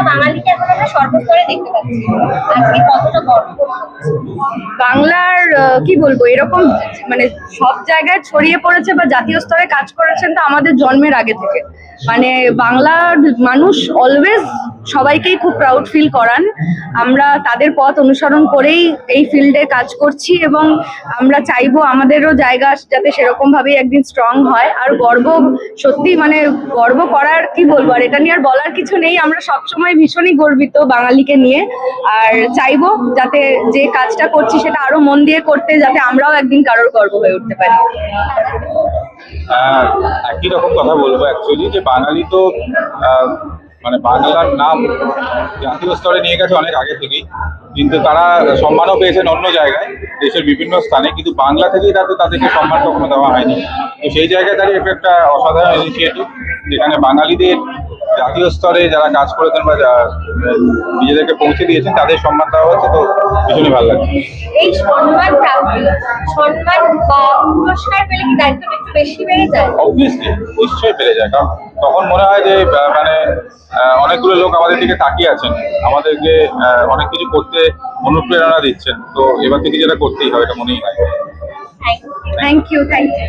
বাঙালিকে এখন আমরা সর্বস্তরে দেখতে পাচ্ছি, আজকে কতটা গর্ব। বাংলার কি বলবো, এরকম মানে সব জায়গায় ছড়িয়ে পড়েছে বা জাতীয় স্তরে কাজ করেছেন তো আমাদের জন্মের আগে থেকে। মানে বাংলার মানুষ অলওয়েজ সবাইকেই খুব প্রাউড ফিল করান। আমরা তাদের পথ অনুসরণ করেই এই ফিল্ডে কাজ করছি এবং আমরা চাইবো আমাদেরও জায়গা যাতে সেরকম ভাবেই একদিন স্ট্রং হয়। আর গর্ব, সত্যি মানে গর্ব করার কি বলবো, আর এটা নিয়ে আর বলার কিছু নেই। আমরা সবসময় ভীষণই গর্বিত বাঙালিকে নিয়ে, আর চাইবো যাতে যে কাজটা করছি সেটা আরো মন দিয়ে করতে, যাতে আমরাও একদিন কারোর গর্ব হয়ে উঠতে পারি। একই রকম কথা বলবো অ্যাকচুয়ালি, যে বাঙালি তো মানে বাংলার নাম জাতীয় স্তরে নিয়ে গেছে অনেক আগে থেকেই, কিন্তু তারা সম্মানও পেয়েছেন অন্য জায়গায় দেশের বিভিন্ন স্থানে, কিন্তু বাংলা থেকেই তাদেরকে সম্মান কখনো দেওয়া হয়নি। তো সেই জায়গায় দাঁড়িয়ে এটা একটা অসাধারণ ইনিশিয়েটিভ, যেখানে বাঙালিদের জাতীয় স্তরে যারা কাজ করেছেন বা নিজেদেরকে পৌঁছে দিয়েছেন তাদের সম্মান দেওয়া হচ্ছে, তো ভীষণই ভালো লাগছে। এই সম্মান প্রাপ্তি, সম্মান বা পুরস্কার পেলে কি দায়িত্বটা একটু বেশি বেড়ে যায়? অবভিয়াসলি নিশ্চয়ই বেড়ে যায়, কারণ তখন মনে হয় যে মানে অনেকগুলো লোক আমাদের দিকে তাকিয়ে আছেন, আমাদেরকে অনেক কিছু করতে অনুপ্রেরণা দিচ্ছেন। তো এবার থেকে যেটা করতেই হবে এটা মনেই হয়। Thank you. Thank you.